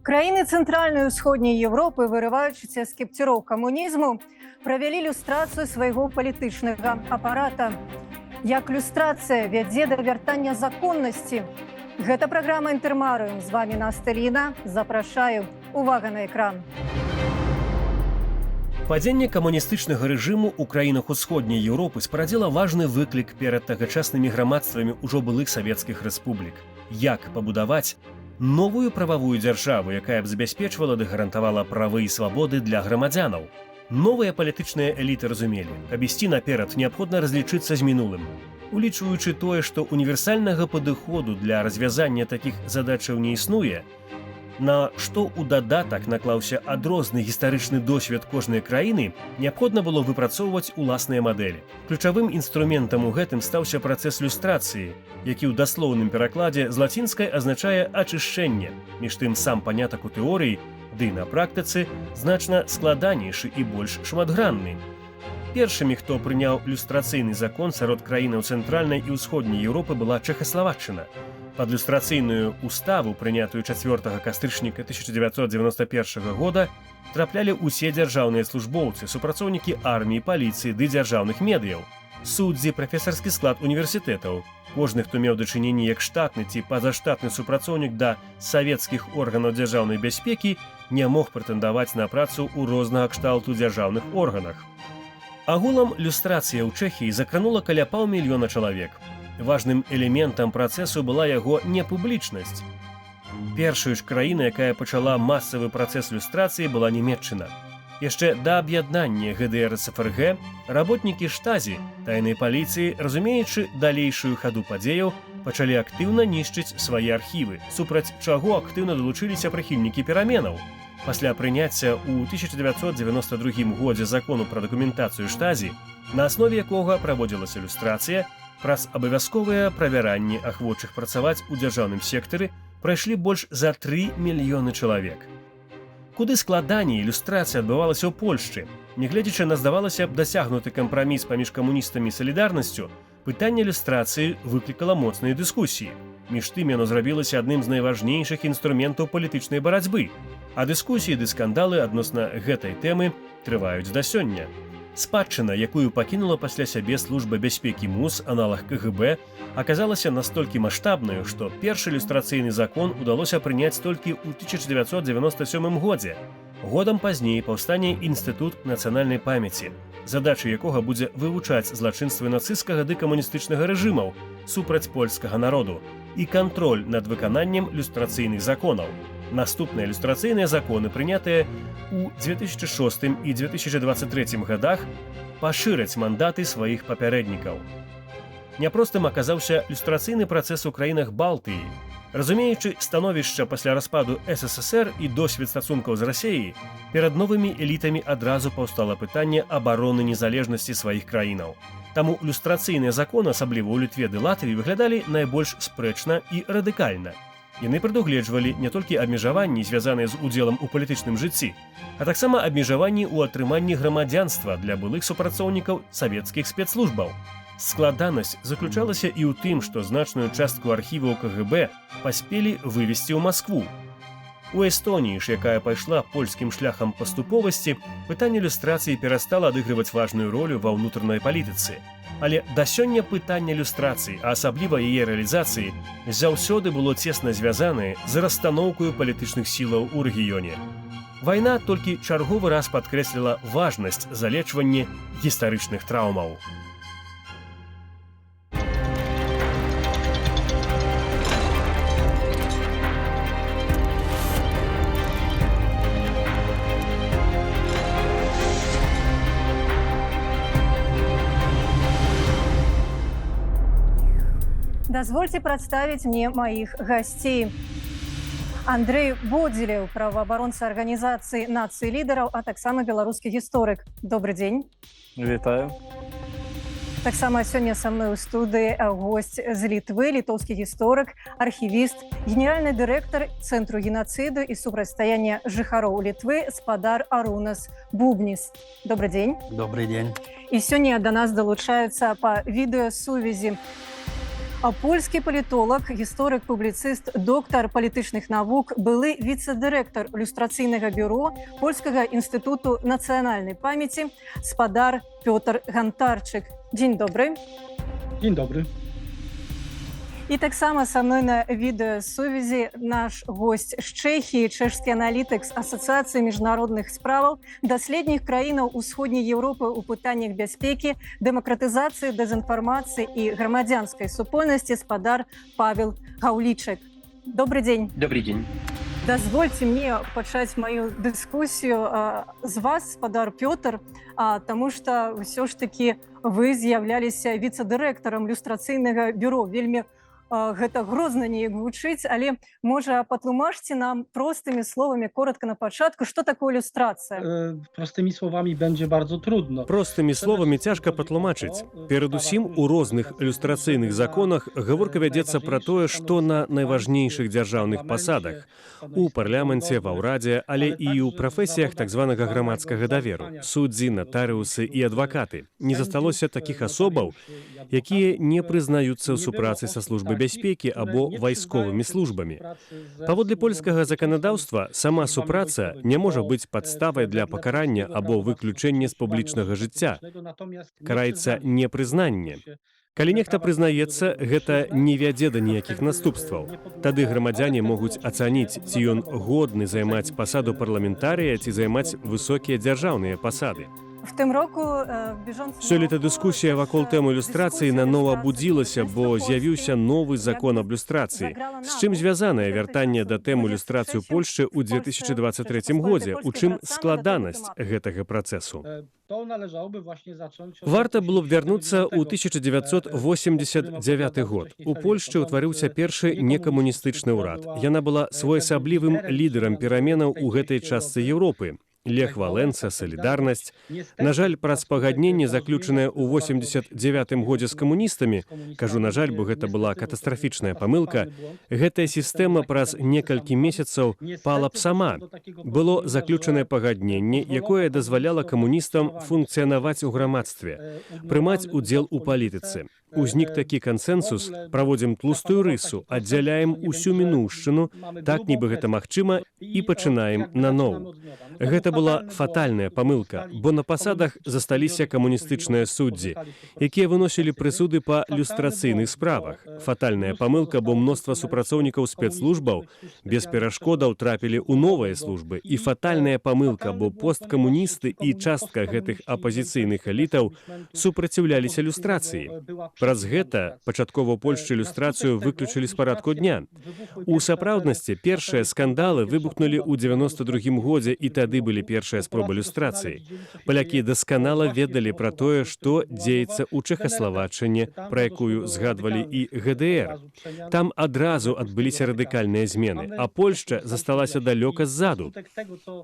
Краіны цэнтральнай і ўсходняй Европы, вырываючыся з кепцюроў камунізму, правялі люстрацыю свайго палітычнага апарата. Як люстрацыя вядзе да вяртання законнасці? Гэта праграма «Інтэрмарыум». З вами Настя Ліна. Запрашаю. Увага на экран. Падзенне камуністычнага рэжыму ў краінах усходняй Еўропы спарадзіла важны выклік перад тагачаснымі грамадствамі ўжо былых савецкіх рэспублік. Як пабудаваць новую прававую дзяржаву, якая б забяспечвала ды гарантавала правы і свабоды для грамадзянаў. Новыя палітычныя эліты разумелі, каб ісці наперад, неабходна разлічыцца з мінулым. Улічваючы тое, што універсальнага падыходу для развязання такіх задачаў не існуе, на што ў дадатак наклаўся адрозны гістарычны досвед кожнай краіны, неабходна было выпрацоўваць уласныя мадэлі. Ключавым інструментам у гэтым стаўся працэс люстрацыі, які ў даслоўным перакладзе з лацінскай азначае ачышчэнне. Між тым сам панятак у тэорыі, ды на практыцы значна складанейшы і больш шматгранны. Першымі, хто прыняў люстрацыйны закон сярод краінаў цэнтральнай і ўсходняй Еўропы, была Чэхаславаччына. Пад люстрацыйную уставу, прынятую 4 кастрычніка 1991 года, траплялі ўсе дзяржаўныя службоўцы, супрацоўнікі арміі, паліцыі ды дзяржаўных медыяў, суддзі, прафесарскі склад універсітэтаў. Кожны, хто меў дачыненне як штатны ці пазаштатны супрацоўнік да савецкіх органаў дзяржаўнай бяспекі, не мог прэтэндаваць на працу ў рознага кшталту дзяржаўных органах. Агулам люстрацыя ў Чэхіі закранула каля паўмільёна чалавек. Важным элементам працэсу была яго непублічнасць. Першая ж краіна, якая пачала масавы працэс люстрацыі, была Нямецчына. Яшчэ да аб'яднання ГДР-СФРГ работнікі штазі, тайнай паліцыі, разумеючы далейшую хаду падзеяў, пачалі актыўна нішчыць свае архівы, супраць чаго актыўна далучыліся прыхільнікі пераменаў. Пасля прыняцця ў 1992 годзе закону пра дакументацыю штазі, на аснове якога праводзілася люстрацыя, праз абавязковыя правяранні ахвочых працаваць у дзяржаўным сектары прайшлі больш за 3 мільёны чалавек. Куды складаней люстрацыя адбывалася ў Польшчы. Нягледзячы на, здавалася б, дасягнуты кампраміс паміж камуністамі і салідарнасцю, пытанне люстрацыі выклікала моцныя дыскусіі. Між тым яно зрабілася адным з найважнейшых інструментаў палітычнай барацьбы, а дыскусіі ды скандалы адносна гэтай тэмы трываюць да сёння. Спадчына, якую пакінула пасля сябе служба бяспекі МУС, аналаг КГБ, аказалася настолькі маштабнаю, што першы люстрацыйны закон удалося прыняць толькі ў 1997 годзе. Годам пазней паўстане Інстытут нацыянальнай памяці, задача якога будзе вывучаць злачынствы нацысцкага ды камуністычнага рэжымаў супраць польскага народу і кантроль над выкананнем люстрацыйных законаў. Наступныя люстрацыйныя законы, прынятыя ў 2006 і 2023 годах, пашыраць мандаты сваіх папярэднікаў. Няпростым аказаўся люстрацыйны працэс у краінах Балтыі. Разумеючы становішча пасля распаду СССР і досвед стасункаў з Расіяй, перад новымі элітамі адразу паўстала пытанне абароны незалежнасці сваіх краінаў. Таму люстрацыйныя законы, асабліва ў Літве ды Латвіі, выглядалі найбольш спрэчна і радыкальна. Яны прадугледжвалі не толькі абмежаванні, звязаныя з удзелам у палітычным жыцці, а таксама абмежаванні ў атрыманні грамадзянства для былых супрацоўнікаў савецкіх спецслужбаў. Складанасць заключалася і ў тым, што значную частку архіваў КГБ паспелі вывезці ў Маскву. У Эстоніі ж, якая пайшла польскім шляхам паступовасці, пытанне люстрацыі перастала адыгрываць важную ролю ва ўнутранай палітыцы. Але да сёння пытанне люстрацыі, а асабліва яе рэалізацыі, заўсёды было цесна звязанае з расстаноўкаю палітычных сілаў у рэгіёне. Вайна толькі чарговы раз падкрэсліла важнасць залечвання гістарычных траўмаў. Дазвольце прадставіць мне маіх гасцей. Андрэй Бодзелеў, праваабаронца арганізацыі «Нацыі лідараў», а таксама беларускі гісторык. Добры дзень. Вітаю. Таксама сёння са мной у студыі госць з Літвы, літоўскі гісторык, архівіст, генеральны дырэктар Цэнтру генацыду і супрацьстаяння жыхароў Літвы спадар Арунас Бубніс. Добры дзень. Добрый день. І сёння да нас далучаюцца па відэасувязі А польскі палітолог, гісторык, публіцыст, доктар палітычных навук, былы віцэ-дырэктар люстрацыйнага бюро Польскага інстытуту нацыянальнай памяці, спадар Пётр Гантарчык. Дзень добры. Dzień dobry. І таксама са мной на відэасувязі наш госць з Чэхіі, чэшскі аналітык з Асацыяцыі міжнародных справаў, даследнік краінаў Усходняй Еўропы ў пытаннях бяспекі, дэмакратызацыі, дэзінфармацыі і грамадзянскай супольнасці спадар Павел Гаўлічык. Добрый дзень. Добрый день. Дазвольце мне пачаць маю дыскусію з вас, спадар Пётр, таму што ўсё ж такі вы з'яўляліся віцэ-дырэктарам люстрацыйнага бюро. Вельмі гэта грозна неяк гучыць, але можа патлумачце нам простымі словамі коротко на пачатку, што такое люстрацыя? Prostymi słowami będzie bardzo trudno. Простымі словамі цяжка патлумачыць. Перадусім, у розных люстрацыйных законах гаворка вядзецца пра тое, што на найважнейшых дзяржаўных пасадах, у парламенце, ва ўрадзе, але і ў прафесіях так званага грамадскага даверу, суддзі, натарыусы і адвакаты. Не засталося такіх асобаў, якія не прызнаюцца ў супрацы са службай бяспекі або вайсковымі службамі. Паводле польскага заканадаўства, сама супраца не можа быць падставай для пакарання або выключэння з публічнага жыцця. Караецца непрызнанне. Калі нехта прызнаецца, гэта не вядзе да ніякіх наступстваў. Тады грамадзяне могуць ацаніць, ці ён годны займаць пасаду парламентарыя ці займаць высокія дзяржаўныя пасады. В тым року Сёлета дыскусія вакол тэмы люстрацыі нанова будзілася, бо з'явіўся новы закон аб люстрацыі. З чым звязанае вяртанне да тэмы люстрацыі ў Польшчы ў 2023 годзе? У чым складанасць гэтага працэсу? Варта было б вярнуцца ў 1989 год. У Польшчы ўтварыўся першы некамуністычны ўрад. Яна была своеасаблівым лідарам пераменаў у гэтай частцы Еўропы. Лех Валенса, Салідарнасць. На жаль, праз пагадненне, заключанае ў 89 годзе з камуністамі, кажу на жаль, бо гэта была катастрафічная памылка, гэтая сістэма праз некалькі месяцаў пала б сама. Было заключанае пагадненне, якое дазваляла камуністам функцыянаваць у грамадстве, прымаць удзел у палітыцы. Узнік такі кансэнсус, праводзім тлустую рысу, аддзяляем усю мінуўшчыну, так нібы гэта магчыма, і пачынаем наноў. Гэта была фатальная памылка, бо на пасадах засталіся камуністычныя суддзі, якія выносілі прысуды па люстрацыйных справах. Фатальная памылка, бо мноства супрацоўнікаў спецслужбаў без перашкодаў трапілі ў новыя службы. І фатальная памылка, бо посткамуністы і частка гэтых апазіцыйных элітаў супраціўляліся люстрацыі. Праз гэта пачаткова ў Польшчы люстрацыю выключылі з парадку дня. У сапраўднасці першыя скандалы выбухнулі ў 92 годзе, і тады былі першыя спробы люстрацыі. Палякі дасканала ведалі пра тое, што дзеецца ў Чэхаславаччыне, пра якую згадвалі і ГДР. Там адразу адбыліся радыкальныя змены, а Польшча засталася далёка ззаду.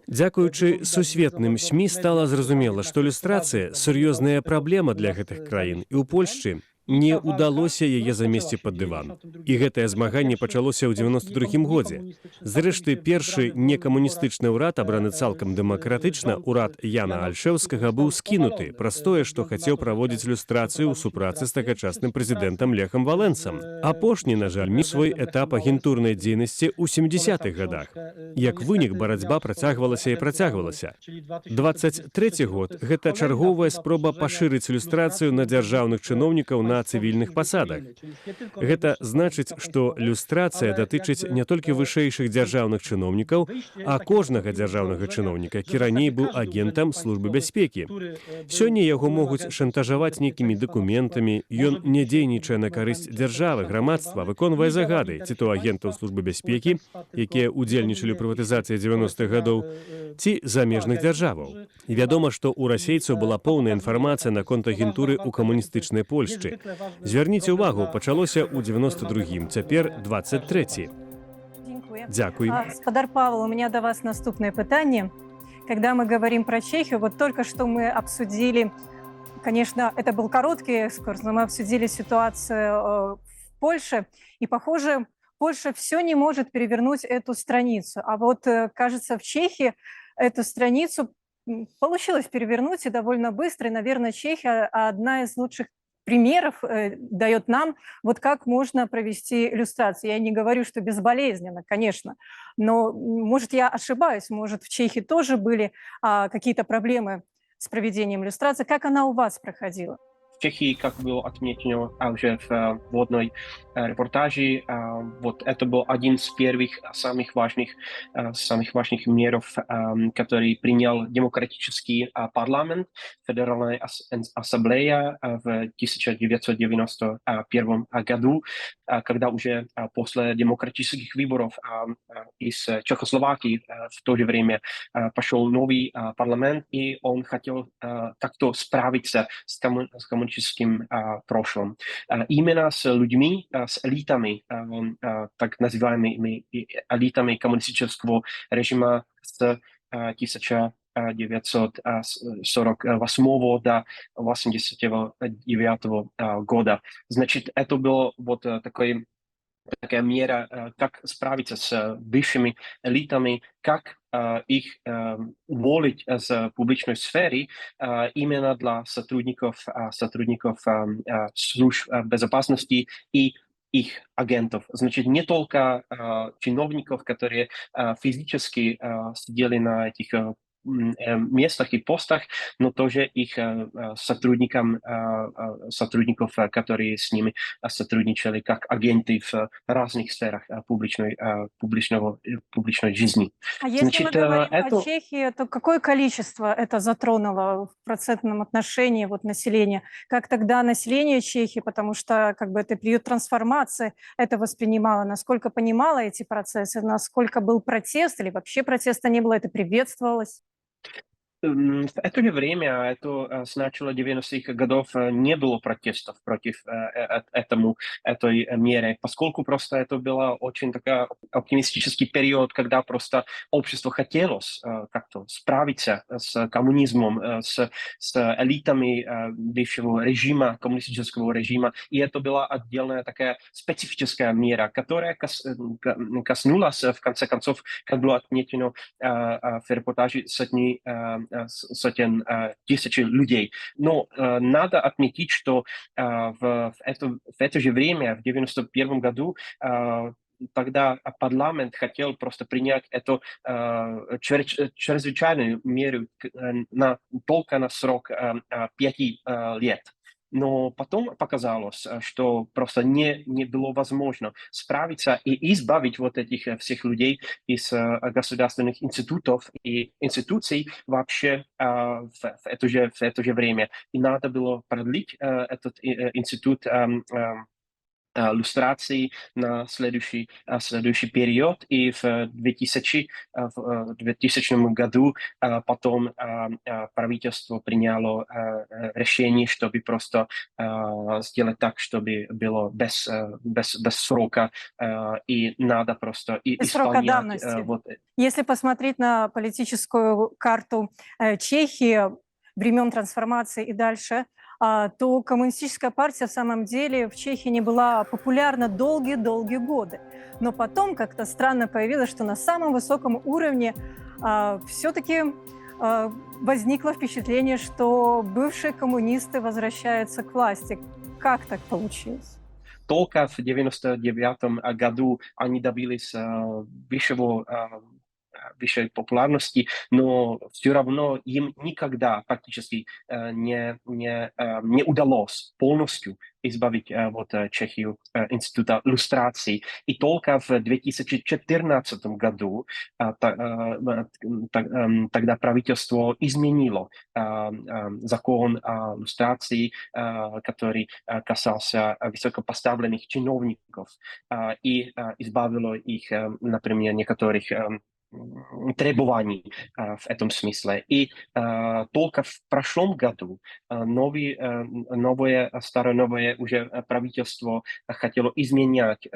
Дзякуючы сусветным СМІ стала зразумела, што люстрацыя сур'ёзная праблема для гэтых краін, і ў Польшчы не ўдалося яе замесці пад дыван. І гэтае змаганне пачалося ў 92 годзе. Зрэшты, першы некамуністычны ўрад, абраны цалкам дэмакратычна, урад Яна Альшэўскага, быў скінуты праз тое, што хацеў праводзіць люстрацыю ў супрацы з тагачасным прэзідэнтам Лехам Валенсам. Апошні, на жаль, меў свой этап агентурнай дзейнасці ў 70-х гадах. Як вынік, барацьба працягвалася і працягвалася. 23 год – гэта чарговая спроба пашырыць люстрацыю на дзяржаўных чыноўнікаў на цывільных пасадах. Гэта значыць, што люстрацыя датычыць не толькі вышэйшых дзяржаўных чыноўнікаў, а кожнага дзяржаўнага чыноўніка, які раней быў агентам службы бяспекі. Сёння яго могуць шантажаваць нейкімі дакументамі, ён не дзейнічае на карысць дзяржавы, грамадства, выконвае загады, ці то агентаў службы бяспекі, якія ўдзельнічалі ў прыватызацыі 90-х гадоў, ці замежных дзяржаваў. І вядома, што ў расейцаў была поўная інфармацыя наконт агентуры ў камуністычнай Польшчы. Звярніце ўвагу, пачалося ў 92-м, цяпер 23-й. Дякую. Господар Павел, у меня до вас наступное питание. Когда мы говорим про Чехию, вот только что мы обсудили, конечно, это был короткий экскурс, но мы обсудили ситуацию в Польше, и, похоже, Польша все не может перевернуть эту страницу. А вот, кажется, в Чехии эту страницу получилось перевернуть и довольно быстро. И, наверное, Чехия одна из лучших примеров дает нам, вот как можно провести иллюстрацию. Я не говорю, что безболезненно, конечно, но, может, я ошибаюсь, может, в Чехии тоже были какие-то проблемы с проведением иллюстрации. Как она у вас проходила? V Čechy, как было отмечено уже в одной репортаже, вот это был один из первых самых важных меров, который принял демократический парламент, Федеральная ассамблея в 1991 году, когда уже после демократических выборов из Чехословакии в то же время пошел новый парламент, и он хотел как-то справиться с коммунистическим прошлым. Именно с людьми, с элитами, так называемыми элитами коммунистического режима с 1948 до 1989 года. Значит, это было вот такая мера, как справиться с бывшими элитами, как их уволить из публичной сферы именно для сотрудников служб безопасности и их агентов. Значит, не только чиновников, которые физически сидели на этих местах и постах, но тоже их сотрудников, которые с ними сотрудничали как агенты в разных сферах публичной жизни. А если Значит, мы говорим о Чехии, то какое количество это затронуло в процентном отношении вот, населения? Как тогда население Чехии, потому что как бы это период трансформации, это воспринимало, насколько понимало эти процессы, насколько был протест или вообще протеста не было, это приветствовалось? В это же время, с начала 90-х годов, не было протестов против этой меры, поскольку просто это был очень такой оптимистический период, когда просто общество хотело как-то справиться с коммунизмом, с элитами бывшего режима, коммунистического режима, и это была отдельная такая специфическая мера, которая коснулась, в конце концов, как было отмечено в репортаже, сотен тысяч людей. Но надо отметить, что в это же время, в 91 году, тогда парламент хотел просто принять эту чрезвычайную меру только на срок 5 лет. Но потом показалось, что просто не было возможно справиться и избавить вот этих всех людей из государственных институтов и институций вообще в это же время. И надо было продлить этот институт люстрации на следующий период, и в 2000 году потом правительство приняло решение, чтобы просто сделать так, чтобы было без срока, и надо просто Без срока давности. Если посмотреть на политическую карту Чехии времен трансформации и дальше, то коммунистическая партия в самом деле в Чехии не была популярна долгие-долгие годы. Но потом как-то странно появилось, что на самом высоком уровне все-таки возникло впечатление, что бывшие коммунисты возвращаются к власти. Как так получилось? Только в 1999 году они добились высшей популярности, но все равно им никогда практически не удалось полностью избавить Чехию института люстрации. И только в 2014 году тогда правительство изменило закон о люстрации, который касался высокопоставленных чиновников, и избавило их, например, некоторых требований в этом смысле. И только в прошлом году новое уже правительство хотело изменять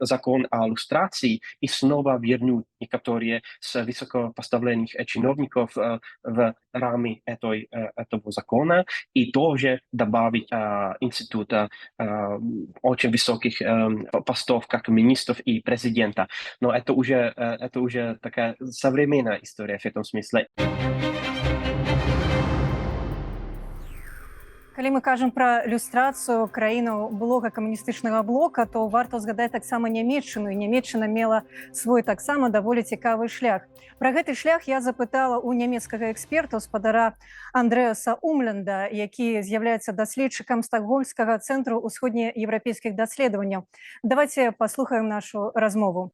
закон о люстрации и снова вернуть некоторые с высокопоставленных чиновников в рамы этого закона, и тоже добавить института очень высоких постов, как министров и президента. Но это уже такая современная история в этом смысле. Калі мы кажам пра люстрацыю краінаў блока камуністычнага блока, то варта згадаць таксама Нямецчыну, і Нямецчына мела свой таксама даволі цікавы шлях. Пра гэты шлях я запытала ў нямецкага эксперта, спадара Андрэаса Умлянда, які з'яўляецца даследчыкам стакгольмскага цэнтру ўсходнееўрапейскіх даследаванняў. Давайте паслухаем нашу размову.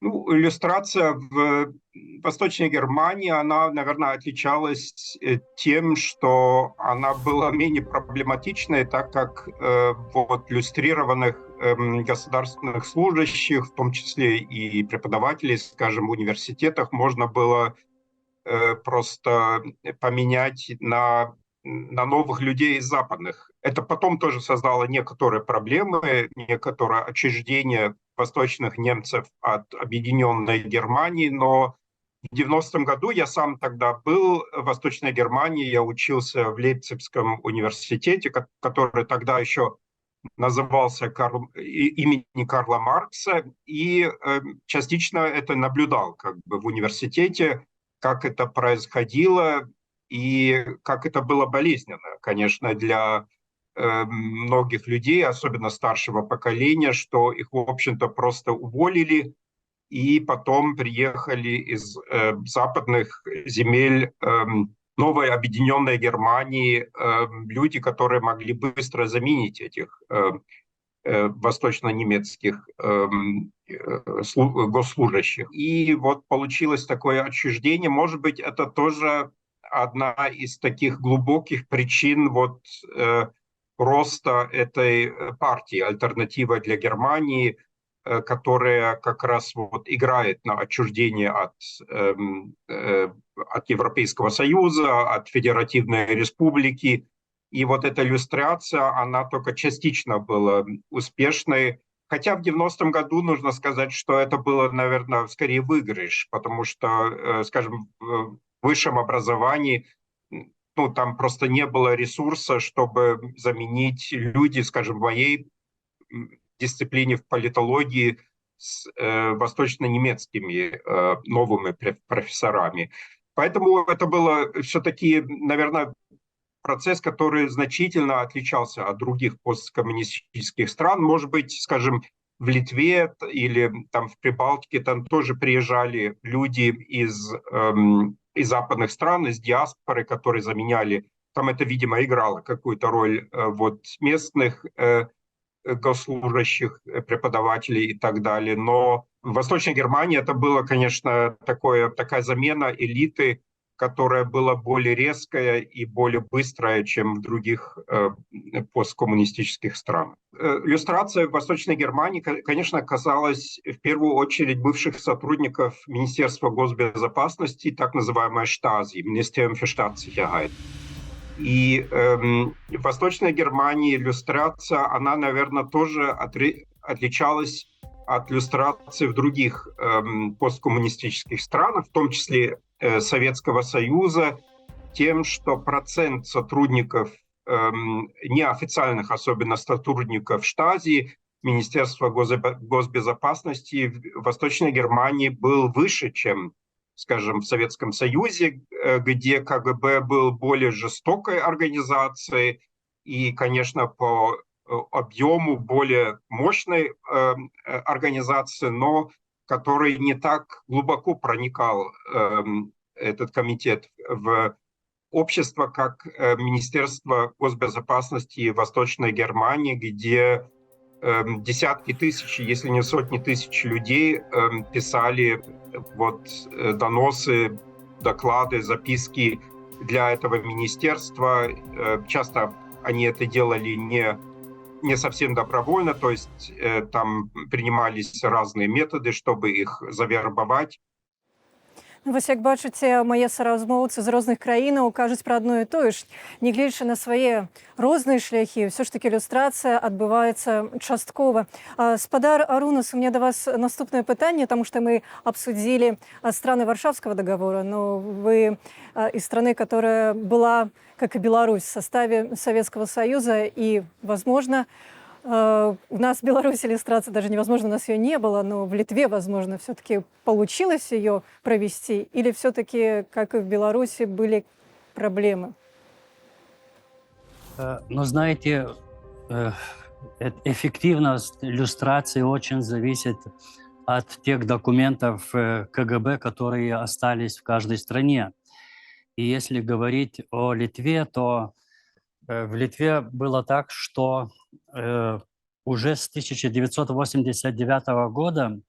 Ну, иллюстрация в Восточной Германии, она, наверное, отличалась тем, что она была менее проблематичной, так как вот иллюстрированных государственных служащих, в том числе и преподавателей, скажем, в университетах, можно было просто поменять на новых людей из западных. Это потом тоже создало некоторые проблемы, некоторое отчуждение восточных немцев от объединенной Германии, но в 90-м году я сам тогда был в Восточной Германии, я учился в Лейпцигском университете, который тогда еще назывался имени Карла Маркса, и частично это наблюдал как бы в университете, как это происходило и как это было болезненно, конечно, для многих людей, особенно старшего поколения, что их, в общем-то, просто уволили, и потом приехали из западных земель новой объединенной Германии люди, которые могли быстро заменить этих восточно-немецких госслужащих. И вот получилось такое отчуждение. Может быть, это тоже одна из таких глубоких причин вот роста этой партии «Альтернатива для Германии», которая как раз вот играет на отчуждение от Европейского Союза, от Федеративной Республики. И вот эта иллюстрация, она только частично была успешной. Хотя в 90-м году нужно сказать, что это было, наверное, скорее выигрыш, потому что, скажем, в высшем образовании ну, там просто не было ресурса, чтобы заменить люди, скажем, в моей дисциплине в политологии с восточно-немецкими новыми профессорами. Поэтому это было все-таки, наверное, процесс, который значительно отличался от других посткоммунистических стран. Может быть, скажем, в Литве или там в Прибалтике там тоже приезжали люди из западных стран, из диаспоры, которые заменяли, там это, видимо, играло какую-то роль вот местных госслужащих, преподавателей и так далее. Но в Восточной Германии это было, конечно, такая замена элиты, которая была более резкая и более быстрая, чем в других посткоммунистических странах. Иллюстрация в Восточной Германии, конечно, касалась в первую очередь бывших сотрудников Министерства госбезопасности, так называемой Штази, Министerium für Staatssicherheit. И в Восточной Германии иллюстрация, она, наверное, тоже отличалась от иллюстрации в других посткоммунистических странах, в том числе Советского Союза, тем, что процент сотрудников, неофициальных, особенно сотрудников Штази, Министерства госбезопасности в Восточной Германии был выше, чем, скажем, в Советском Союзе, где КГБ был более жестокой организацией и, конечно, по объему более мощной организации, но который не так глубоко проникал этот комитет в общество, как Министерство госбезопасности Восточной Германии, где десятки тысяч, если не сотни тысяч людей писали вот доносы, доклады, записки для этого министерства. Часто они это делали не совсем добровольно, то есть там принимались разные методы, чтобы их завербовать. Вось як бачыце, мае саразмоўцы з розных краінаў кажуць пра адно і тое ж. Нягледзячы на свае розныя шляхі, ўсё ж такі ілюстрацыя адбываецца часткова. Спадар Арунас, у меня до вас наступное пытанне, потому что мы обсудили страны Варшавского договора, но вы из страны, которая была, как и Беларусь, в составе Советского Союза, и, возможно, у нас в Беларуси иллюстрация даже невозможно, у нас ее не было, но в Литве, возможно, все-таки получилось ее провести, или все-таки, как и в Беларуси, были проблемы? Но знаете, эффективность иллюстрации очень зависит от тех документов КГБ, которые остались в каждой стране. И если говорить о Литве, то в Литве было так, что уже с 1989 года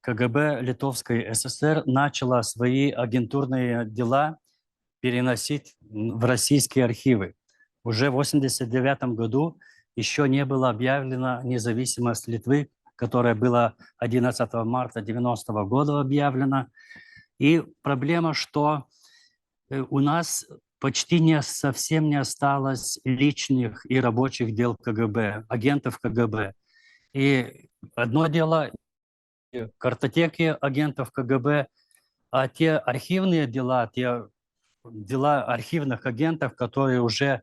КГБ Литовской ССР начала свои агентурные дела переносить в российские архивы. Уже в 1989 году еще не была объявлена независимость Литвы, которая была 11 марта 1990 года объявлена. И проблема, что у нас почти совсем не осталось личных и рабочих дел КГБ, агентов КГБ. И одно дело – картотеки агентов КГБ, а те архивные дела, те дела архивных агентов, которые уже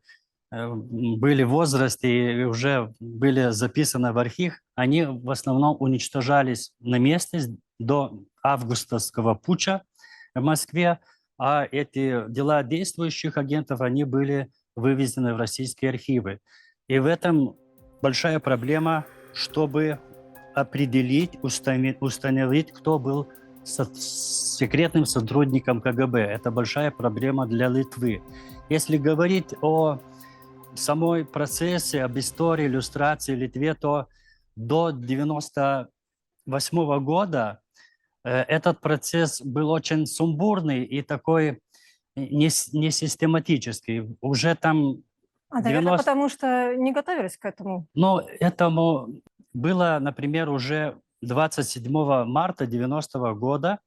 были в возрасте и уже были записаны в архив, они в основном уничтожались на месте до августовского путча в Москве, а эти дела действующих агентов, они были вывезены в российские архивы. И в этом большая проблема, чтобы определить, установить, кто был секретным сотрудником КГБ. Это большая проблема для Литвы. Если говорить о самой процессе, об истории иллюстрации в Литве, то до 1998 года этот процесс был очень сумбурный и такой несистематический. Уже там... Наверное, потому что не готовились к этому. Ну, этому было, например, уже 27 марта 1990 года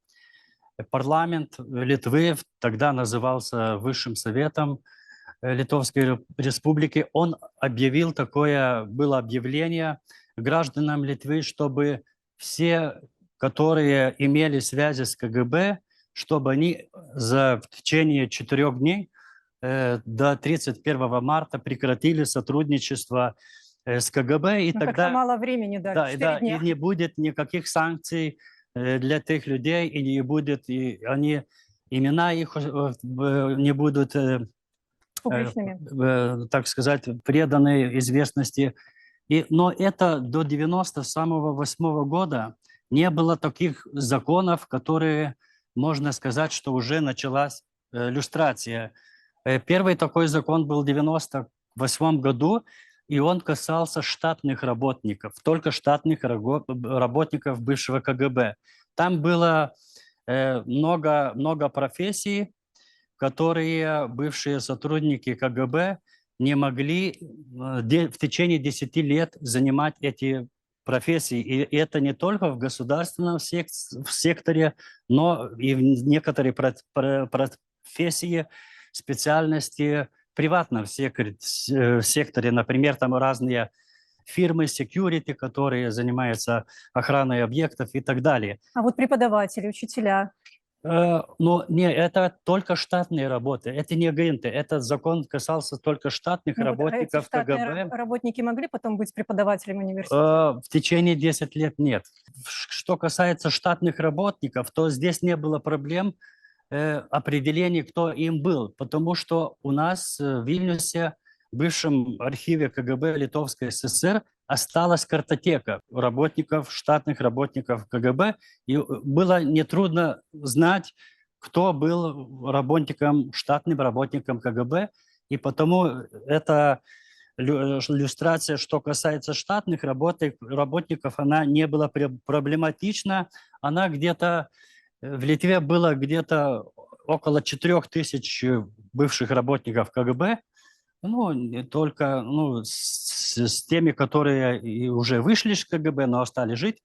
парламент Литвы, тогда назывался Высшим Советом Литовской Республики, он объявил было объявление гражданам Литвы, чтобы все, которые имели связи с КГБ, чтобы они в течение 4 дней до 31 марта прекратили сотрудничество с КГБ. И тогда как-то мало времени дали, 4 дня. И не будет никаких санкций для тех людей, и не будет, имена их не будут публичными, так сказать, преданной известности. Но это до 1998 года не было таких законов, которые, можно сказать, что уже началась иллюстрация. Первый такой закон был в 1998 году, и он касался штатных работников, только штатных работников бывшего КГБ. Там было много профессий, которые бывшие сотрудники КГБ не могли в течение 10 лет занимать эти профессии. И это не только в государственном секторе, но и в некоторые профессии, специальности в приватном секторе. Например, там разные фирмы security, которые занимаются охраной объектов и так далее. А вот преподаватели, учителя? Но не, это только штатные работы, это не агенты. Этот закон касался только штатных работников эти штатные КГБ. Работники могли потом быть преподавателями университета? В течение 10 лет нет. Что касается штатных работников, то здесь не было проблем определения, кто им был, потому что у нас в Вильнюсе, в бывшем архиве КГБ Литовской ССР, осталась картотека штатных работников КГБ, и было нетрудно знать, кто был штатным работником КГБ, и потому эта иллюстрация, что касается штатных работников, она не была проблематична, она где-то в Литве было где-то около 4000 бывших работников КГБ, только с теми, которые уже вышли из КГБ, но остались жить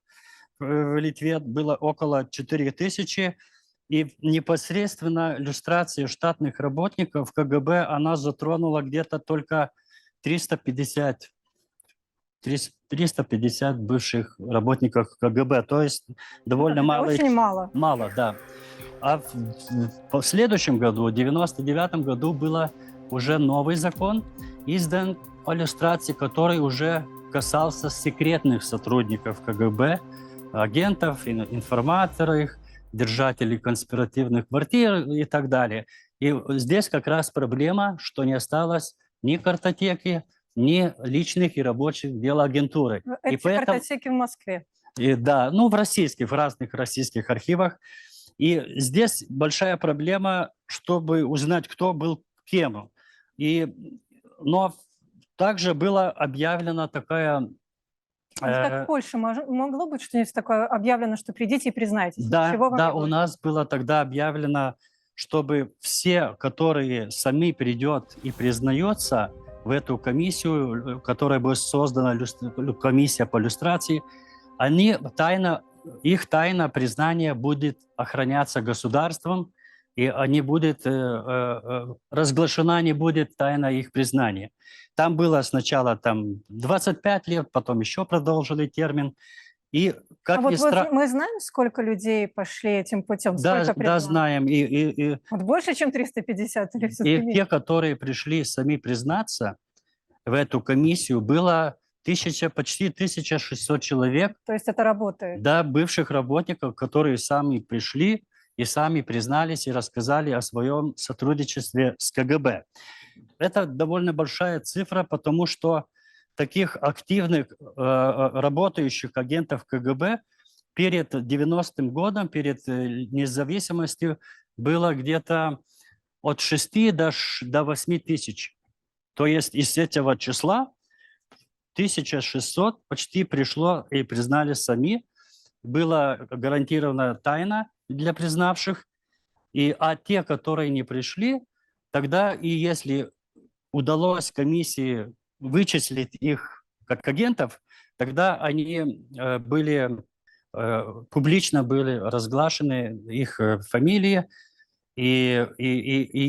в Литве, было около 4000. И непосредственно иллюстрация штатных работников КГБ, она затронула где-то только 350 бывших работников КГБ, то есть довольно мало. Очень мало. Мало, да. А в следующем году, в 1999 году, был уже новый закон, издан о иллюстрации, который уже касался секретных сотрудников КГБ, агентов, информаторов, держателей конспиративных квартир и так далее. И здесь как раз проблема, что не осталось ни картотеки, ни личных и рабочих дел агентуры. И Эти поэтому, картотеки в Москве. да, ну в российских, в разных российских архивах. И здесь большая проблема, чтобы узнать, кто был кем. Но также была объявлена такая... Как в Польше могло быть что-нибудь такое объявлено, что придите и признайтесь? Да, Чего вам да, не у будет? нас было тогда объявлено, чтобы все, которые сами придет и признается в эту комиссию, которая будет создана, комиссия по люстрации, их тайна признания будет охраняться государством, и разглашена не будет тайна их признания. Там было сначала 25 лет, потом еще продолжили термин. И как А вот ни странно... мы знаем, сколько людей пошли этим путем? Да, Сколько да, признано? знаем. Вот больше, чем 350 или все-таки И меньше? те, которые пришли сами признаться в эту комиссию, было почти 1600 человек, То есть это работает? да, бывших работников, которые сами пришли и сами признались и рассказали о своем сотрудничестве с КГБ. Это довольно большая цифра, потому что таких активных работающих агентов КГБ перед 90-м годом, перед независимостью, было где-то от 6 до 8 тысяч. То есть из этого числа 1600 почти пришло и признали сами. Была гарантирована тайна для признавших. А те, которые не пришли, тогда и если удалось комиссии вычислить их как агентов, тогда они публично были разглашены их фамилии, и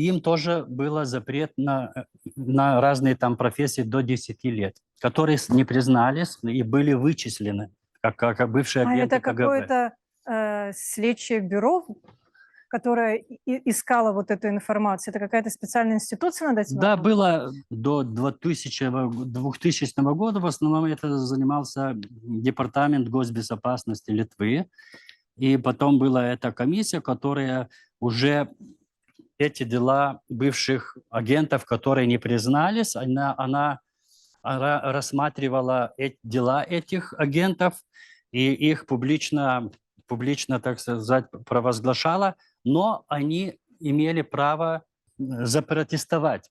им тоже был запрет на разные там профессии до 10 лет, которые не признались и были вычислены как бывшие агенты это КГБ. какое-то следчее бюро, которое искало вот эту информацию? Это какая-то специальная институция над этим? Да, было до 2000 года. В основном это занимался Департамент госбезопасности Литвы. И потом была эта комиссия, которая уже эти дела бывших агентов, которые не признались, она рассматривала дела этих агентов и их публично, так сказать, провозглашала, но они имели право запротестовать.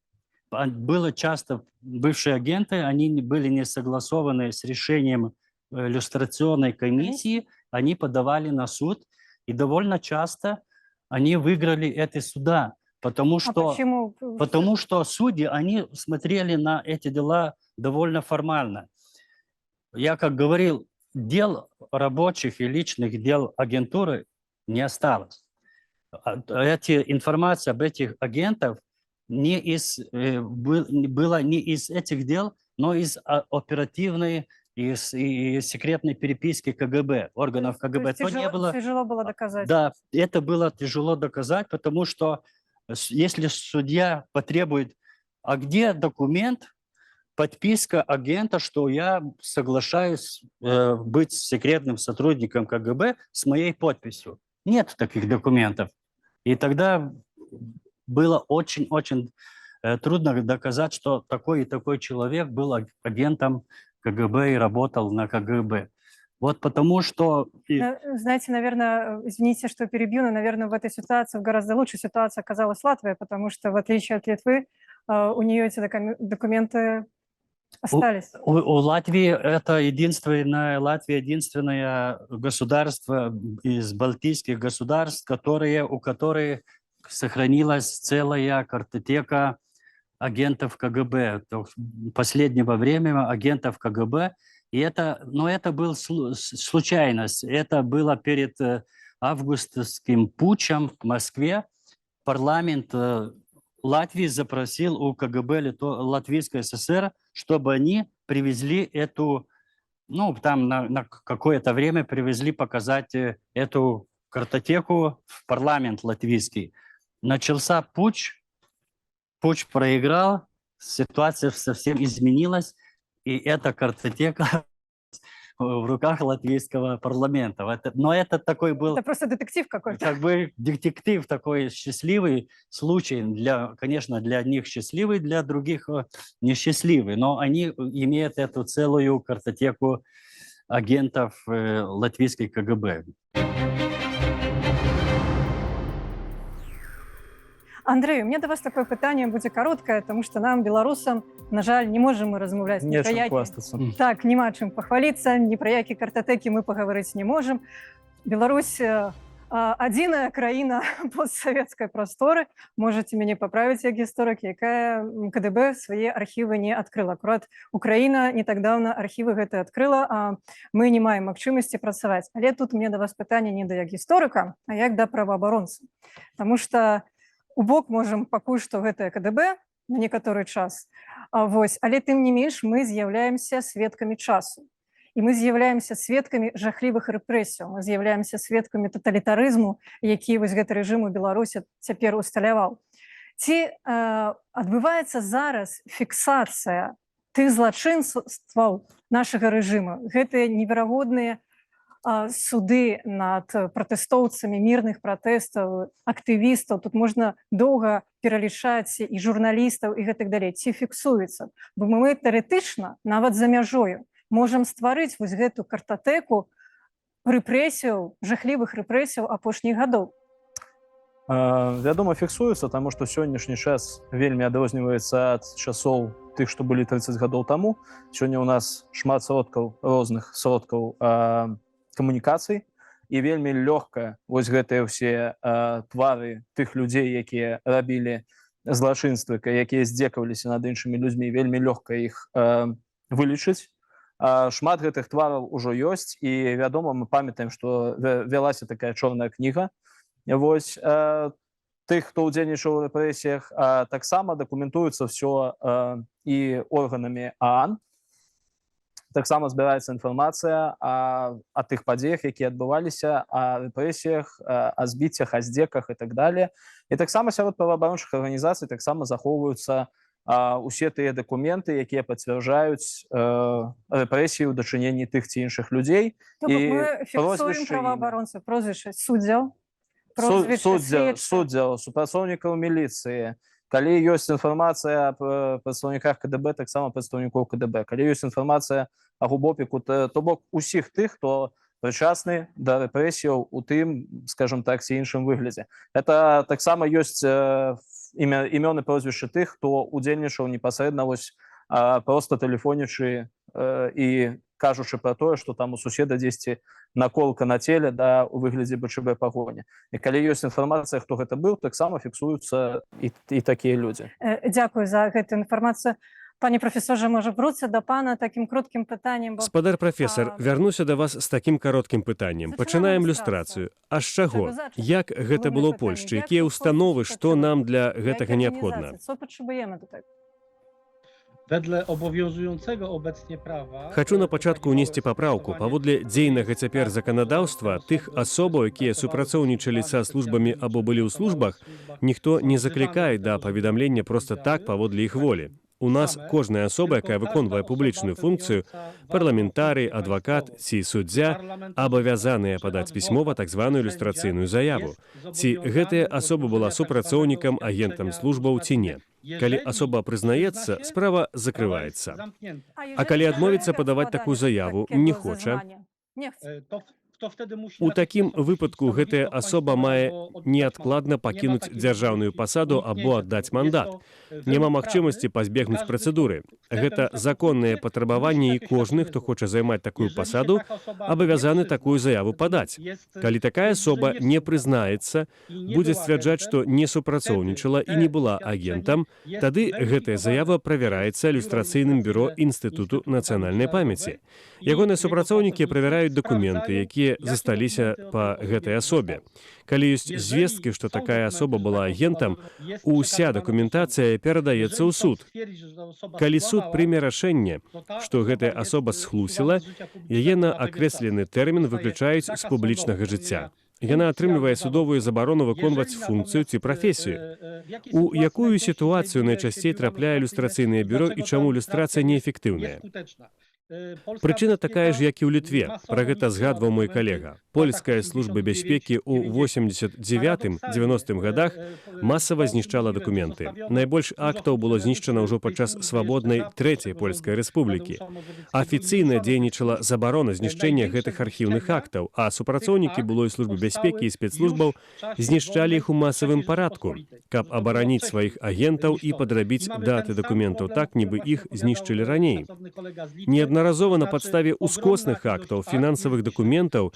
Было часто бывшие агенты, они были не согласованы с решением люстрационной комиссии, они подавали на суд, и довольно часто они выиграли эти суда, потому почему? что судьи, они смотрели на эти дела довольно формально. Я, как говорил, дел рабочих и личных дел агентуры не осталось. Информация об этих агентах была не из этих дел, но из оперативной и секретной переписки КГБ, органов КГБ. Тяжело было доказать. Да, это было тяжело доказать, потому что если судья потребует, а где документ, подписка агента, что я соглашаюсь быть секретным сотрудником КГБ с моей подписью. Нет таких документов. И тогда было очень-очень трудно доказать, что такой и такой человек был агентом КГБ и работал на КГБ. Вот потому что... Знаете, наверное, извините, что перебью, но, наверное, в этой ситуации, в гораздо лучшей ситуации оказалась Латвия, потому что, в отличие от Литвы, у нее эти документы остались. У Латвии это единственное государство из балтийских государств, у которых сохранилась целая картотека агентов КГБ, последнего времени агентов КГБ. Но это была случайность. Это было перед августовским путчем в Москве. Парламент Латвии запросил у КГБ Латвийской ССР, чтобы они привезли на какое-то время показать эту картотеку в парламент латвийский. Начался путч проиграл, ситуация совсем изменилась, и эта картотека в руках латвийского парламента. Но это такой был Это просто детектив какой-то. как бы детектив, такой счастливый случай. Конечно, для одних счастливый, для других несчастливый. Но они имеют эту целую картотеку агентов латвийской КГБ. Андрей, у меня до вас такое питание будзе кароткае, тому што нам, беларусам, на жаль, не можам мы размаўляць ні пра Нечым які. хвастацца. Так, няма чым пахваліцца, ні пра які картатэкі мы пагаварыць не можам. Беларусь адзіная краіна постсавецкай прасторы, можаце мяне паправіць як гісторык, якая КДБ свае архівы не адкрыла. Акурат Украіна не так даўна архівы гэтыя адкрыла, а мы не маем магчымасці працаваць. Але тут мне да вас пытанне не да як гісторыка, а як да праваабаронцы. Таму што у бок можам пакуль што гэтае КДБ на некаторы час. Але тым не менш мы з'яўляемся сведкамі часу. І мы з'яўляемся сведкамі жахлівых рэпрэсіяў, мы з'яўляемся сведкамі таталітарызму, які вось гэты рэжым у Беларусі цяпер усталяваў. Ці адбываецца зараз фіксацыя тых злачынстваў нашага рэжыма, гэтыя неверагодныя суды над пратэстоўцамі мірных пратэстаў, актывістаў, тут можна доўга пералічаць і журналістаў і гэтак далей. Ці фіксуецца? Бо мы тэарэтычна, нават за мяжою, можам стварыць вось гэту картатэку рэпрэсіяў, жахлівых рэпрэсіяў апошніх гадоў. Вядома, фіксуецца, таму што сённяшні час вельмі адрозніваецца ад часоў тых, што былі 30 гадоў таму. Сёння ў нас шмат розных сродкаў камунікацый, і вельмі лёгка вось гэтыя ўсе твары тых людзей, якія рабілі злачынствы, якія здзекаваліся над іншымі людзьмі, вельмі лёгка іх вылічыць. Шмат гэтых твараў ужо ёсць, і, вядома, мы памятаем, што вялася такая чорная кніга. Вось тых, хто ўдзельнічаў у рэпрэсіях, таксама дакументуецца ўсё і органамі ААН. Таксама збіраецца інфармацыя о тых падзеях, якія адбываліся, о рэпрэсіях, о збіццях, о здзеках і так далее. І таксама сярод праваабарончых арганізацый таксама захоўваюцца усе тыя дакументы, якія пацвярджаюць рэпрэсіі ў дачыненні тых ці іншых людзей. То бок мы фіксуем праваабаронцаў, прозвішча суддзяў, суддзяў, супрацоўнікаў міліцыі. Калі ёсць інфармацыя аб прадстаўніках КДБ, таксама прадстаўнікоў КДБ. Калі ёсць інфармацыя о ГУБОПіку, то бок усіх тых, хто прычасны да рэпрэсіяў у тым, скажем так, ці іншым выглядзе. Это таксама ёсць імёны прозвішчы тых, хто удзельнічаў непасрэдна вось проста тэлефонячы і кажучы пра тое, што там у суседа дзесьці наколка на целе у выглядзе БЧБ пагоні. І калі ёсць інфармацыя, хто гэта быў, таксама фіксуюцца і такія людзі. Дзякую за гэту інфармацыю. Пане прафесорже, можа вруцца да пана такім короткім пытаннем. Спадар прафесор, вярнуся да вас з такім кароткім пытаннем. Пачынаем люстрацыю. А з чаго? Як гэта было ў Польшчы? Якія ўстановы, што нам для гэтага неабходна? Co potrzebujemy do tego? Wedle obowiązującego obecnie prawa... Хачу на пачатку ўнесці папраўку. Паводле дзейнага цяпер заканадаўства, тых асобаў, якія супрацоўнічалі са службамі або былі ў службах, ніхто не заклікае да паведамлення проста так паводле іх волі. У нас кожная асоба, якая выконвае публічную функцыю, парламентарый, адвакат ці суддзя, абавязаныя падаць пісьмова так званую ілюстрацыйную заяву. Ці гэтая асоба была супрацоўнікам, агентам службаў ці не. Калі асоба прызнаецца, справа закрываецца. А калі адмовіцца падаваць такую заяву, не хоча, у такім выпадку гэтая асоба мае неадкладна пакінуць дзяржаўную пасаду або аддаць мандат. Няма магчымасці пазбегнуць працэдуры. Гэта законнае патрабаванне, і кожны, хто хоча займаць такую пасаду, абавязаны такую заяву падаць. Калі такая асоба не прызнаецца, будзе сцвярджаць, што не супрацоўнічала і не была агентам, тады гэтая заява правяраецца ілюстрацыйным бюро Інстытуту нацыянальнай памяці. Ягоныя супрацоўнікі правяраюць дакументы, якія засталіся па гэтай асобе. Калі ёсць звесткі, што такая асоба была агентам, уся дакументацыя перадаецца ў суд. Калі суд прыме рашэнне, што гэтая асоба схлусіла, яе на акрэслены тэрмін выключаюць з публічнага жыцця. Яна атрымлівае судовую забарону выконваць функцыю ці прафесію. У якую сітуацыю найчасцей трапляе ілюстрацыйнае бюро і чаму ілюстрацыя неэфектыўная? Прычына такая ж, як і ў Літве. Пра гэта згадваў мой калега. Польская служба бяспекі ў 89-90 гадах масава знішчала дакументы. Найбольш актаў было знішчана ўжо падчас свабоднай Трэцяй Польскай Рэспублікі. Афіцыйна дзейнічала забарона знішчэння гэтых архіўных актаў, а супрацоўнікі былой службы бяспекі і спецслужбаў знішчалі іх у масавым парадку, каб абараніць сваіх агентаў і падрабіць даты дакументаў так, нібы іх знішчылі раней. Неаднаразова на падставе ускосных актаў, фінансавых дакументаў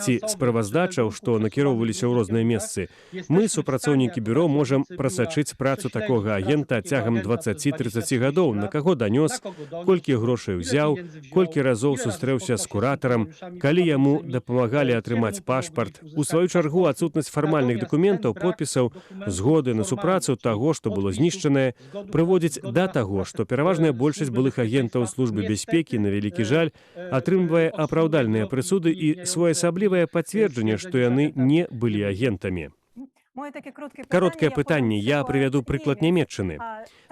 ці справаздачаў, што накіроўваліся ў розныя месцы, мы, супрацоўнікі бюро, можам прасачыць працу такога агента цягам 20-30 гадоў, на каго данёс, колькі грошай узяў, колькі разоў сустрэўся з куратарам, калі яму дапамагалі атрымаць пашпарт. У сваю чаргу, адсутнасць фармальных дакументаў, подпісаў, згоды на супрацу таго, што было знішчанае, прыводзіць да таго, што пераважная большасць былых агентаў службы бяспекі, на вялікі жаль, атрымлівае апраўдальныя прысуды і своеасаблівае пацверджанне, што яны не былі агентамі. Кароткае пытанне, я прывяду прыклад Нямецчыны.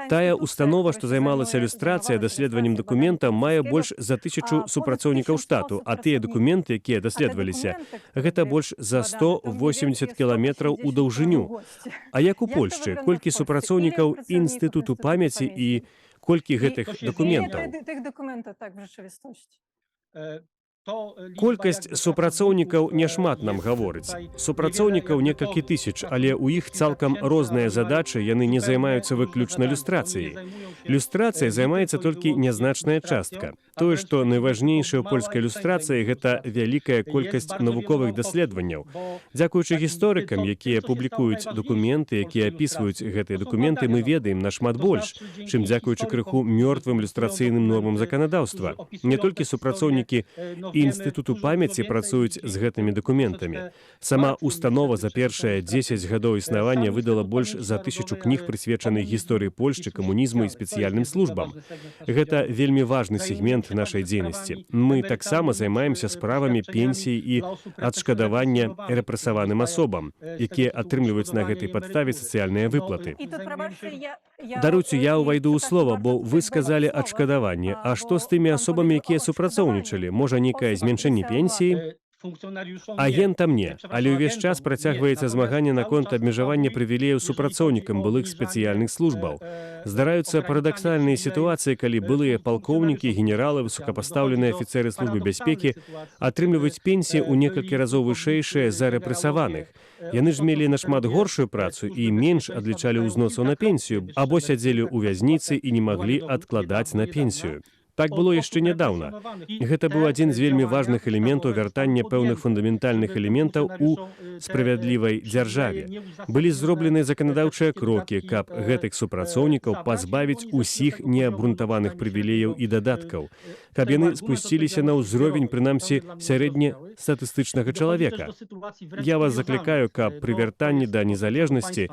Тая установа, што займалася ілюстрацыяй, даследаваннем дакументаў, мае больш за 1000 супрацоўнікаў штату, а тыя дакументы, якія даследаваліся, гэта больш за 180 кіламетраў у даўжыню. А як у Польшчы, колькі супрацоўнікаў Інстытуту памяці і колькі гэтых дакументаў? Колькасць супрацоўнікаў няшмат нам гаворыць. Супрацоўнікаў некалькі тысяч, але ў іх цалкам розныя задачы, яны не займаюцца выключна люстрацыяй. Люстрацыяй займаецца толькі нязначная частка. Тое, што найважнейшае ў польскай люстрацыі, гэта вялікая колькасць навуковых даследаванняў. Дзякуючы гісторыкам, якія публікуюць дакументы, якія апісваюць гэтыя дакументы, мы ведаем нашмат больш, чым дзякуючы крыху мёртвым люстрацыйным нормам заканадаўства. Не толькі супрацоўнікі Інстытуту памяці працуюць з гэтымі дакументамі. Сама установа за першыя 10 гадоў існавання выдала больш за 1000 кніг, прысвечаных гісторыі Польшчы, камунізму і спецыяльным службам. Гэта вельмі важны сегмент нашай дзейнасці. Мы таксама займаемся справамі пенсіі і адшкадавання рэпрэсаваным асобам, якія атрымліваюць на гэтай падставе сацыяльныя выплаты. Даруйце, я ўвайду ў слова, бо вы сказалі адшкадаванне. А што з тымі асобамі, якія супрацоўнічалі? Можа, нейкае зменшэнне пенсіі? Агентам не, але ўвесь час працягваецца змаганне наконт абмежавання прывілеяў супрацоўнікам былых спецыяльных службаў. Здараюцца парадаксальныя сітуацыі, калі былыя палкоўнікі, генералы, высокапастаўленыя афіцэры службы бяспекі атрымліваюць пенсіі ў некалькі разоў вышэйшыя за рэпрэсаваных. Яны ж мелі нашмат горшую працу і менш адлічалі ўзносаў на пенсію, або сядзелі ў вязніцы і не маглі адкладаць на пенсію. Так было яшчэ нядаўна. Гэта быў адзін з вельмі важных элементаў вяртання пэўных фундаментальных элементаў у справядлівай дзяржаве. Былі зроблены заканадаўчыя крокі, каб гэтых супрацоўнікаў пазбавіць усіх неабрунтаваных прывілеяў і дадаткаў, каб яны спусціліся на ўзровень, прынамсі, сярэднестатыстычнага чалавека. Я вас заклікаю, каб пры вяртанні да незалежнасці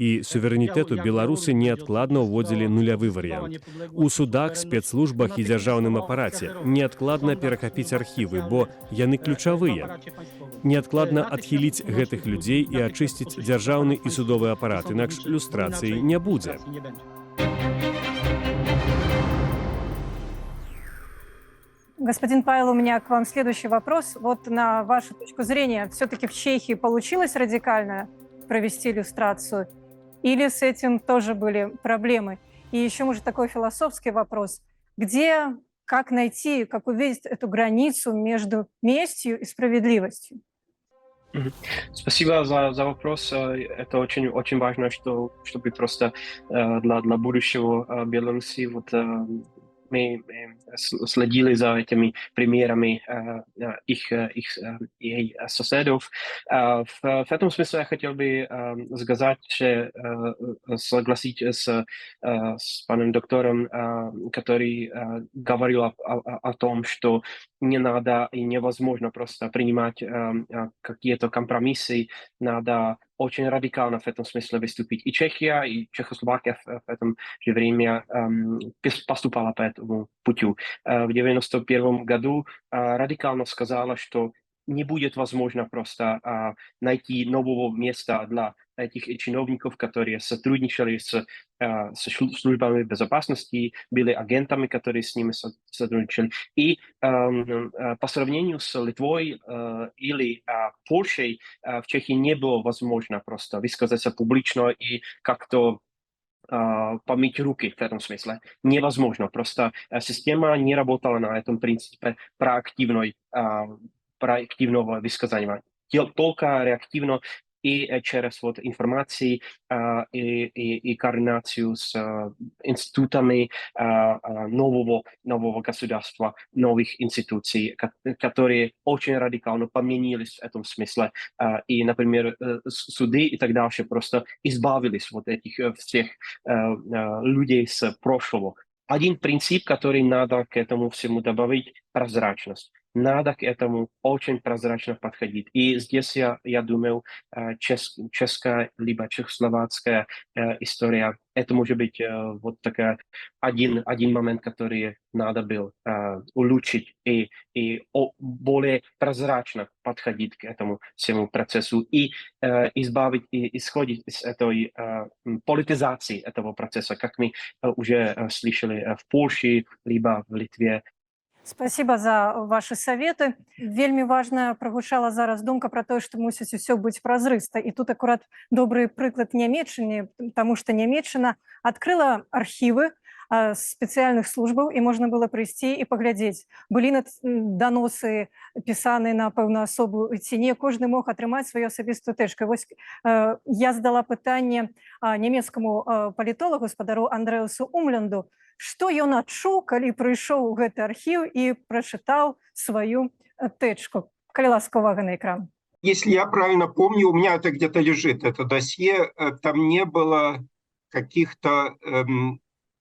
і суверэнітэту беларусы неадкладна ўводзілі нулявы варыянт. У судах, спецслужбах і дзяржаўным апараце неадкладна перахапіць архівы, бо яны ключавыя. Неадкладна адхіліць гэтых людзей і ачысціць дзяржаўны і судовы апарат, інакш люстрацыі не будзе. Господин Павел, у меня к вам следующий вопрос. Вот на вашу точку зрения, все-таки в Чехии получилось радикально провести иллюстрацию? Или с этим тоже были проблемы? И еще, может, такой философский вопрос. Где, как найти, как увидеть эту границу между местью и справедливостью? Спасибо за вопрос. Это очень, очень важно, чтобы просто для будущего Беларуси мы следили за этими примерами их соседов. В этом смысле я хотел бы сказать, что согласиться с паном доктором, который говорил о том, что не надо и невозможно просто принимать какие-то компромиссы, надо очень радикально в этом смысле выступить. И Чехия, и Чехословакия в этом же время поступала по этому путю. В 1991 году радикально сказала, что не будет возможно просто найти нового места для этих чиновников, которые сотрудничали со службами безопасности, были агентами, которые с ними сотрудничали. И по сравнению с Литвой или Польшей в Чехии не было возможно просто высказаться публично и как-то помыть руки в этом смысле. Невозможно. Просто система не работала на этом принципе проактивного высказывания. Только реактивно и через вот информации и координацию с институтами нового государства, новых институций, которые очень радикально поменялись в этом смысле. И, например, суды и так дальше просто избавились от этих всех людей с прошлого. Один принцип, который надо к этому всему добавить – прозрачность. Надо к этому очень прозрачно подходить. И здесь, я думаю, чешская либо чехословацкая история, это может быть вот такая один момент, который надо было улучшить и более прозрачно подходить к этому всему процессу и избавить и исходить из этой политизации этого процесса, как мы уже слышали в Польше, либо в Литве. Спасибо за ваши советы. Вельмі важна прагучала зараз думка про тое, што мусіць усё быць празрыста. І тут акурат добры прыклад Нямецчыны, таму што Нямецчына адкрыла архівы спецыяльных службаў, і можна было прыйсці і паглядзець. Былі даносы пісаныя на пэўную асобу ці не, кожны мог атрымаць сваю асабістую тэчку. Вось я задала пытанне нямецкаму палітолагу, спадару Андрэусу Умлянду, што ён адчуў, калі прыйшоў у гэты архіў і прачытаў сваю тэчку. Калі ласка, увага на экран. Если я правильно помню, у меня это где-то лежит, это досье, там не было каких-то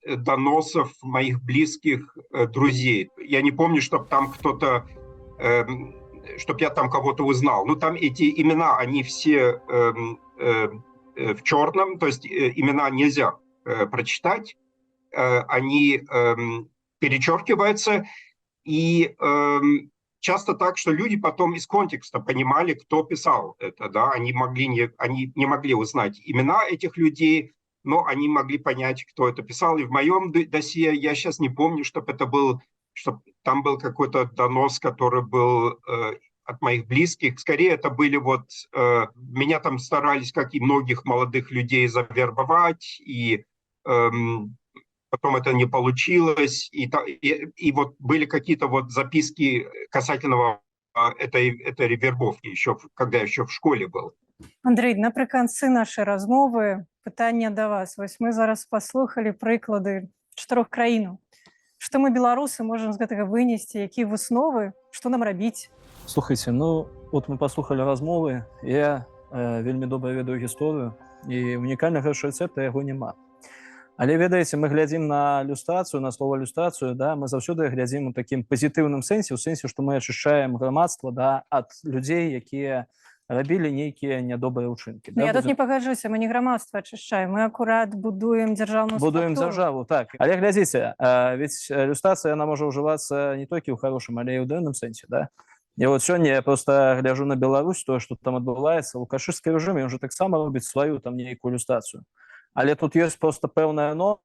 доносов моих близких друзей. Я не помню, чтобы там кто-то, чтобы я там кого-то узнал. Ну, там эти имена, они все в черном, то есть имена нельзя прочитать. Они перечеркиваются, и часто так, что люди потом из контекста понимали, кто писал это, да, они не могли узнать имена этих людей, но они могли понять, кто это писал. И в моем досье я сейчас не помню, чтобы там был какой-то донос, который был от моих близких. Скорее, это были вот... меня там старались, как и многих молодых людей, завербовать, и потом это не получилось. И вот были какие-то вот записки касательно этой вербовки, когда я еще в школе был. Андрей, напрыканцы нашай размовы пытанне да вас. Вось мы зараз паслухалі прыклады 4 краінаў. Што мы, беларусы, можам з гэтага вынесці, якія высновы, што нам рабіць? Слухайте, ну вот мы паслухалі размовы, я вельмі добра ведаю гісторыю, і унікальнага рэцэпта яго няма. Але, ведаеце, мы глядзім на люстрацыю, на слова люстрацыю, да, мы заўсёды глядзім у такім пазітыўным сэнсе, у сэнсе, што мы ачышчаем грамадства, да, ад людзей, якія рабілі нейкія нядобрыя ўчынкі. Да, я тут не пагаджуся, мы не грамадства ачышчаем, мы акурат будуем дзяржаўную структуру. Будуем дзяржаву, так. Але глядзіце, ведь люстрацыя, яна можа ўжывацца не толькі ў хорошым, але і ў дрэнным сэнсе, да. І вот сёння я просто гляжу на Беларусь, тое, што там адбываецца, лукашысцкі рэжым, ён жа таксама робіць сваю там нейкую люстрацыю. Але тут ёсць просто пэўная норма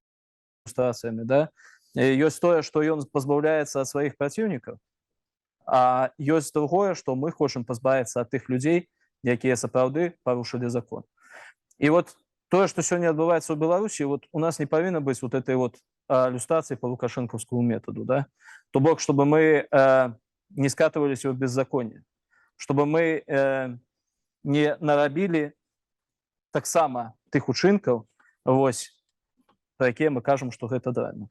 з люстрацыямі, да? Ёсць тое, што ён пазбаўляецца ад сваіх праціўнікаў, а ёсць другое, што мы хочам пазбавіцца ад тых людзей, якія сапраўды парушылі закон. І вот тое, што сёння адбываецца ў Беларусі, вот у нас не павінна быць вот этой вот люстрацыі по лукашэнкаўскому методу, да? То бок, чтобы мы не скатываліся ў беззаконне, чтобы мы не нарабілі таксама тых учынкаў, вось, пра якія мы кажам, што гэта дрэнна.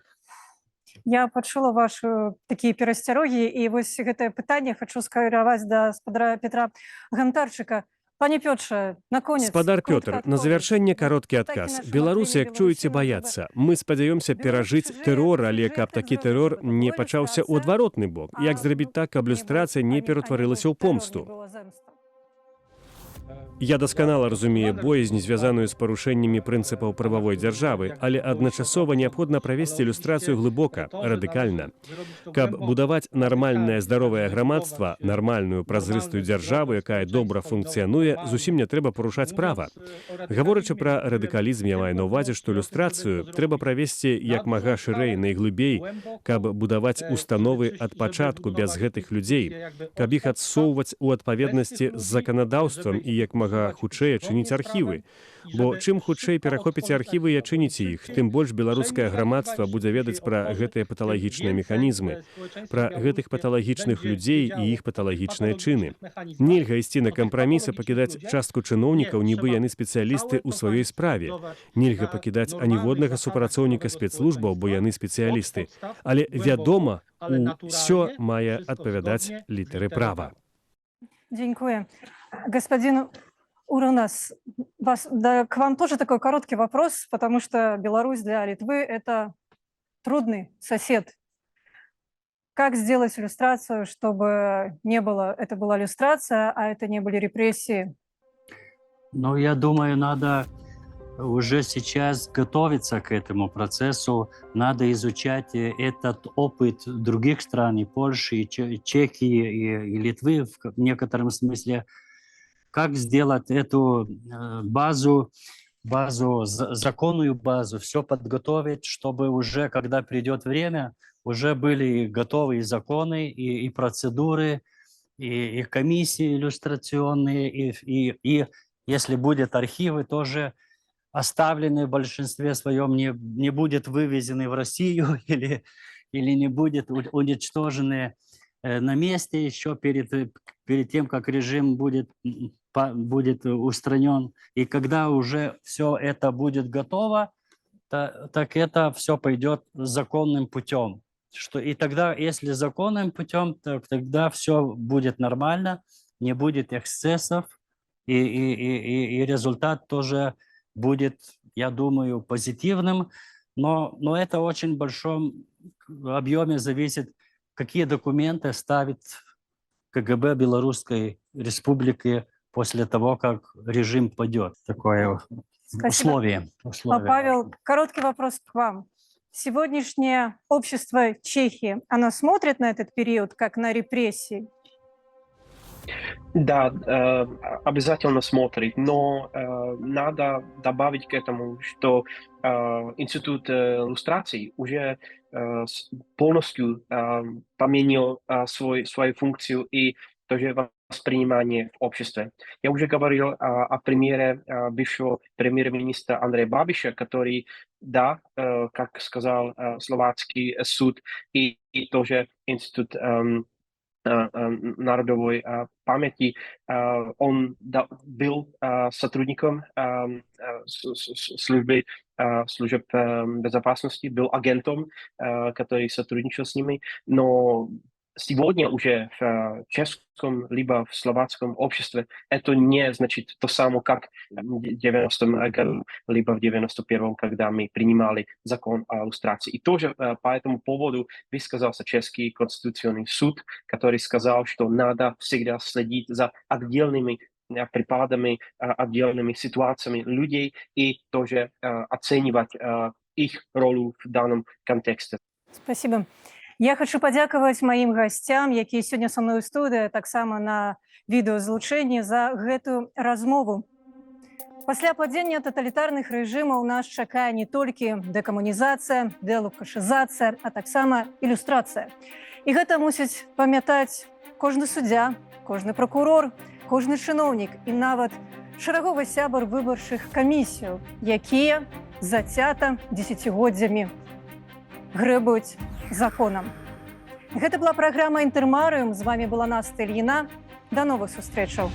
Я пачула вашу такія перасцярогі, і вось гэтае пытанне хочу скіраваць да спадара Петра Гантарчыка. Пане Пётр, наконец... Спадар Пётр, на завяршэнне кароткі адказ. Беларусы, як чуеце, баяцца. Мы спадзяёмся перажыць тэрор, але каб такі тэрор не пачаўся ў адваротны бок. Як зрабіць так, каб люстрацыя не ператварылася ў помсту? Я дасканала разумею боязнь, звязаную з парушэннямі прынцыпаў прававой дзяржавы, але адначасова неабходна правесці ілюстрацыю глыбока, радыкальна. Каб будаваць нармальнае здаровае грамадства, нармальную празрыстую дзяржаву, якая добра функцыянуе, зусім не трэба парушаць права. Гаворачы пра радыкалізм, я маю на ўвазе, што ілюстрацыю трэба правесці як мага шырэй, найглыбей, каб будаваць установы ад пачатку без гэтых людзей, каб іх адсоўваць у адпаведнасці з заканадаўствам і як мага хутчэй ачыніць архівы. Бо чым хутчэй перахопіце архівы і ачыніце іх, тым больш беларускае грамадства будзе ведаць пра гэтыя паталагічныя механізмы, пра гэтых паталагічных людзей і іх паталагічныя чыны. Нельга ісці на кампраміс і пакідаць частку чыноўнікаў, нібы яны спецыялісты ў сваёй справе. Нельга пакідаць аніводнага супрацоўніка спецслужбаў, бо яны спецыялісты. Але, вядома, усё мае адпавядаць літары права. Дякую. Господин Урунас, к вам тоже такой короткий вопрос, потому что Беларусь для Литвы – это трудный сосед. Как сделать иллюстрацию, чтобы не было, это была иллюстрация, а это не были репрессии? Ну, я думаю, надо уже сейчас готовиться к этому процессу, надо изучать этот опыт других стран, и Польши, и Чехии, и Литвы в некотором смысле, как сделать эту базу, законную базу, все подготовить, чтобы уже, когда придет время, уже были готовы и законы, и процедуры, и комиссии иллюстрационные, и если будет архивы, тоже оставлены в большинстве своем, не будет вывезены в Россию или не будет уничтожены на месте еще перед тем, как режим будет устранен. И когда уже все это будет готово, так это все пойдет законным путем. И тогда, если законным путем, тогда все будет нормально, не будет эксцессов, и результат тоже будет, я думаю, позитивным. Но это в очень большом объеме зависит, какие документы ставит КГБ Белорусской Республики после того, как режим падет. Такое условие. Павел, короткий вопрос к вам. Сегодняшнее общество Чехии, оно смотрит на этот период как на репрессии? Да, обязательно смотрит, но надо добавить к этому, что институт иллюстраций уже полностью поменял свою функцию и тоже воспринимание в обществе. Я уже говорил о примере бывшего премьер-министра Андрея Бабиша, который, да, как сказал словацкий суд и тоже институт народовой памяти, он был сотрудником служб безопасности, был агентом, который сотрудничал с ними, но сегодня уже в чешском либо в словацком обществе это не значит то самое, как в 90-м году, либо в 91-м, когда мы принимали закон о иллюстрации. И тоже по этому поводу высказался Чешский конституционный суд, который сказал, что надо всегда следить за отдельными припадами, отдельными ситуациями людей и тоже оценивать их роль в данном контексте. Спасибо. Я хочу падзякаваць маім гасцям, якія сёння са мной у студыі, таксама на відэазлучэнні, за гэтую размову. Пасля падзення таталітарных рэжымаў нас чакае не толькі дэкамунізацыя, дэлукашызацыя, а таксама ілюстрацыя. І гэта мусіць памятаць кожны суддзя, кожны пракурор, кожны чыноўнік і нават шараговы сябар выбарчых камісіяў, якія зацята дзесяцігоддзямі грэбуюць законам. Гэта была праграма «Інтэрмарыум». З вами была Настя Ільіна. До новых сустрэчаў.